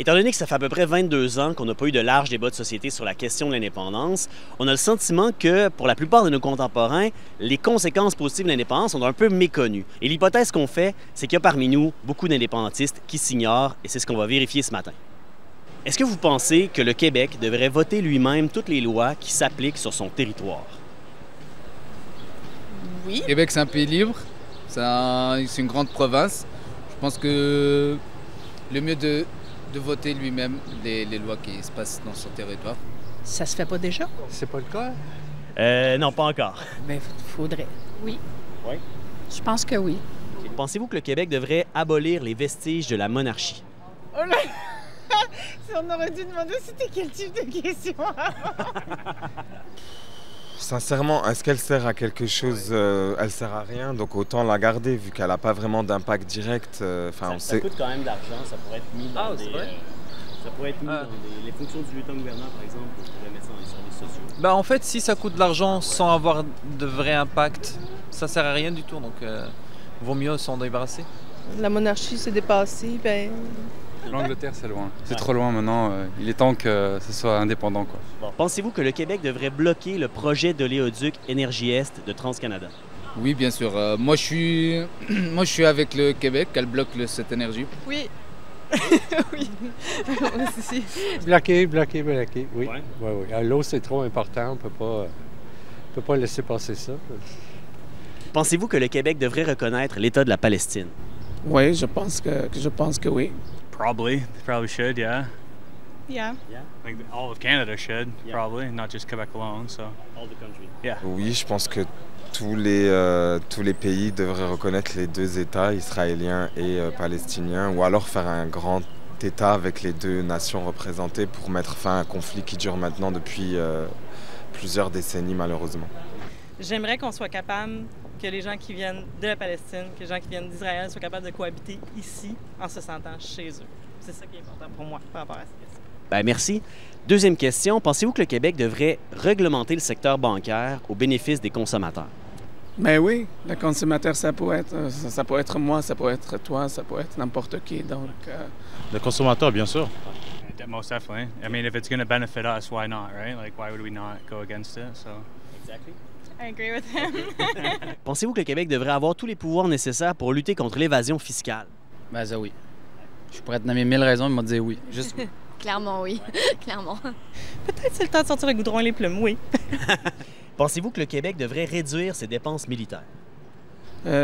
Étant donné que ça fait à peu près 22 ans qu'on n'a pas eu de large débat de société sur la question de l'indépendance, on a le sentiment que, pour la plupart de nos contemporains, les conséquences positives de l'indépendance sont un peu méconnues. Et l'hypothèse qu'on fait, c'est qu'il y a parmi nous beaucoup d'indépendantistes qui s'ignorent, et c'est ce qu'on va vérifier ce matin. Est-ce que vous pensez que le Québec devrait voter lui-même toutes les lois qui s'appliquent sur son territoire? Oui. Québec, c'est un pays libre, c'est une grande province. Je pense que le mieux de voter lui-même les lois qui se passent dans son territoire. Ça se fait pas déjà? C'est pas le cas? Non, pas encore. Ben, faudrait. Oui. Oui? Je pense que oui. Pensez-vous que le Québec devrait abolir les vestiges de la monarchie? Oh là! On aurait dû demander c'était quel type de question. Sincèrement, est-ce qu'elle sert à quelque chose? Elle sert à rien, donc autant la garder vu qu'elle n'a pas vraiment d'impact direct. Ça coûte quand même de l'argent, ça pourrait être mis dans les fonctions du lieutenant-gouverneur, par exemple, on pourrait mettre ça dans les services sociaux. Bah en fait, si ça coûte de l'argent sans avoir de vrai impact, ça sert à rien du tout, donc vaut mieux s'en débarrasser. La monarchie s'est dépassée, ben... L'Angleterre, c'est loin. C'est trop loin maintenant. Il est temps que ce soit indépendant, quoi. Bon. Pensez-vous que le Québec devrait bloquer le projet d'oléoduc Énergie-Est de TransCanada? Oui, bien sûr. Moi, je suis avec le Québec, qu'elle bloque cette énergie. Oui. Oui. Bloqué, oui. Ouais. Oui. L'eau, c'est trop important, on peut pas laisser passer ça. Pensez-vous que le Québec devrait reconnaître l'État de la Palestine? Oui, je pense que oui. Probably. They probably should, yeah. Yeah. Like all of Canada should, Yeah. probably, not just Quebec alone, so. All the country. Yeah. Oui, je pense que tous les pays devraient reconnaître les deux États, israéliens et palestiniens, ou alors faire un grand État avec les deux nations représentées pour mettre fin à un conflit qui dure maintenant depuis plusieurs décennies, malheureusement. J'aimerais qu'on soit capable, que les gens qui viennent de la Palestine, que les gens qui viennent d'Israël soient capables de cohabiter ici en se sentant chez eux. C'est ça qui est important pour moi par rapport à cette question. Bien, merci. Deuxième question, pensez-vous que le Québec devrait réglementer le secteur bancaire au bénéfice des consommateurs? Mais oui, le consommateur, ça peut être moi, ça peut être toi, ça peut être n'importe qui. Donc, Le consommateur, bien sûr. Most definitely. I mean, if it's going to benefit us, why not, right? Like, why would we not go against it? So. Exactly. I agree with him. Pensez-vous que le Québec devrait avoir tous les pouvoirs nécessaires pour lutter contre l'évasion fiscale? Ben ça oui. Je pourrais te nommer 1000 raisons, il m'a dit oui. Juste oui. Clairement, oui. Clairement. Peut-être c'est le temps de sortir le goudron et les plumes, oui. Pensez-vous que le Québec devrait réduire ses dépenses militaires?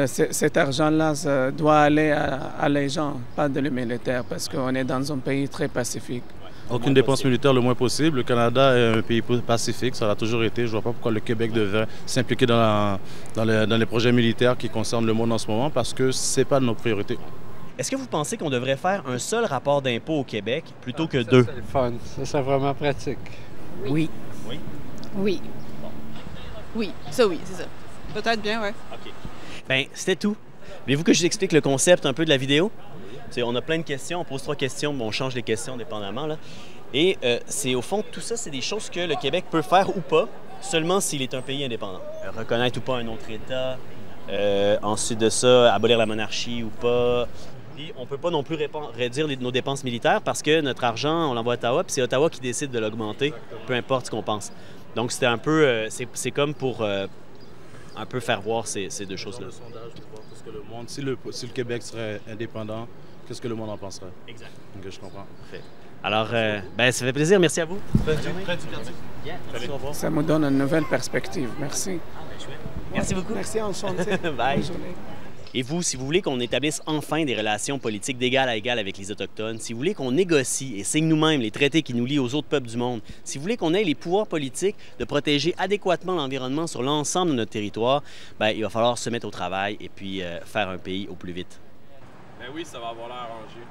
cet argent-là ça doit aller à les gens, pas de les militaires, parce qu'on est dans un pays très pacifique. Aucune dépense militaire le moins possible. Le Canada est un pays pacifique, ça l'a toujours été. Je ne vois pas pourquoi le Québec devrait s'impliquer dans les projets militaires qui concernent le monde en ce moment, parce que ce n'est pas de nos priorités. Est-ce que vous pensez qu'on devrait faire un seul rapport d'impôt au Québec plutôt que deux? C'est le fun, ça c'est vraiment pratique. Oui. Oui? Oui. Oui, ça oui, c'est ça. Peut-être bien, oui. OK. Bien, c'était tout. Voulez-vous que je vous explique le concept un peu de la vidéo? T'sais, on a plein de questions, on pose 3 questions, mais on change les questions dépendamment. Là. Et c'est au fond, tout ça, c'est des choses que le Québec peut faire ou pas, seulement s'il est un pays indépendant. Reconnaître ou pas un autre État, ensuite de ça, abolir la monarchie ou pas. Puis on ne peut pas non plus réduire nos dépenses militaires parce que notre argent, on l'envoie à Ottawa, puis c'est Ottawa qui décide de l'augmenter, peu importe ce qu'on pense. Donc c'était un peu, c'est comme pour un peu faire voir ces deux choses-là. Dans le sondage, pour voir ce que le monde, si le Québec serait indépendant, qu'est-ce que le monde en penserait? Exact. Donc je comprends. Parfait. Alors, ben, ça fait plaisir. Merci à vous. Bonne journée. Ça me donne une nouvelle perspective. Merci. Merci beaucoup. Merci, enchanté. Bye. Bonne journée. Et vous, si vous voulez qu'on établisse enfin des relations politiques d'égal à égal avec les Autochtones, si vous voulez qu'on négocie et signe nous-mêmes les traités qui nous lient aux autres peuples du monde, si vous voulez qu'on ait les pouvoirs politiques de protéger adéquatement l'environnement sur l'ensemble de notre territoire, ben, il va falloir se mettre au travail et puis faire un pays au plus vite. Ben oui, ça va avoir l'air arrangé.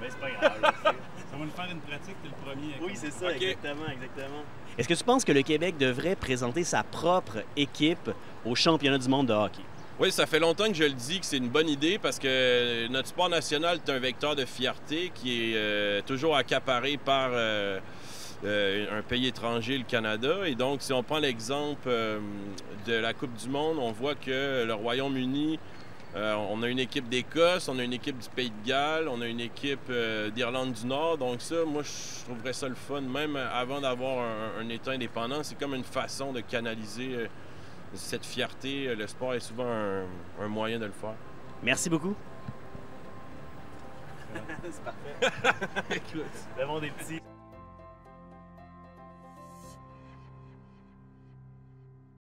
Ben, c'est pas grave. Ça va nous faire une pratique, t'es le premier. Oui, c'est ça, Okay. exactement. Est-ce que tu penses que le Québec devrait présenter sa propre équipe au championnat du monde de hockey? Oui, ça fait longtemps que je le dis que c'est une bonne idée parce que notre sport national est un vecteur de fierté qui est toujours accaparé par un pays étranger, le Canada. Et donc, si on prend l'exemple de la Coupe du monde, on voit que le Royaume-Uni On a une équipe d'Écosse, on a une équipe du Pays de Galles, on a une équipe d'Irlande du Nord. Donc ça, moi, je trouverais ça le fun. Même avant d'avoir un État indépendant, c'est comme une façon de canaliser cette fierté. Le sport est souvent un moyen de le faire. Merci beaucoup. C'est parfait. Écoute, le monde est petit.